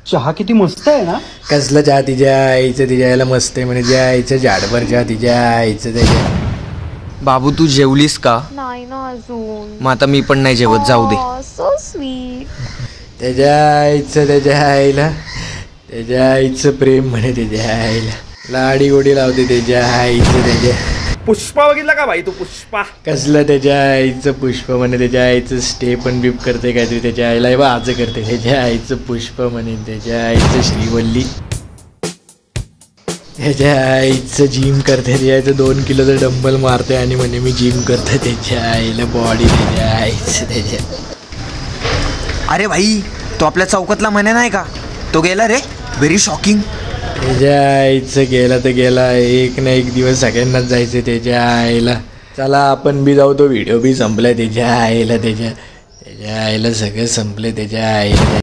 चहा किती मस्त आहे ना. कसलं चहा तिच्या आईचं, तिच्या आईला मस्त आहे म्हणे, तिच्या आईचं झाडभर चहा, तिच्या आईचं त्याच्या. बाबू तू जेवलीस का? नाही ना अजून. मग आता मी पण नाही जेवत, जाऊ दे. So sweet. त्याच्या आईचं, त्याच्या आईला, त्याच्या आईचं प्रेम म्हणे, त्याच्या आईला लाडी गोडी लावते त्याच्या आईचं. त्याच्या पुष्पा बघितला का भाई तू? पुष्पा कसलं त्याच्या आईचं पुष्प म्हणे, त्याच्या आईचं स्टेप पण बीप करते काहीतरी, त्याच्या आईला बा आज करते, त्याच्या आईचं पुष्प म्हणे, त्याच्या आईचं श्रीवल्ली, त्याच्या आईचं जिम करते, त्याच्या आईचं 2 किलोचं डंबल मारते आणि म्हणे मी जिम करते, त्याच्या आईला बॉडी, त्याच्या आईचं. त्याच्या अरे भाई तो आपल्या चौकातला म्हणे नाही का, तो गेला रे. Very shocking. त्याच्या आईचं गेला तर गेला, एक ना एक दिवस सगळ्यांनाच जायचं त्याच्या आईला. चला आपण बी जाऊ, तो व्हिडिओ बी संपलाय त्याच्या आईला, त्याच्या आईला सगळं संपले त्याच्या आईला.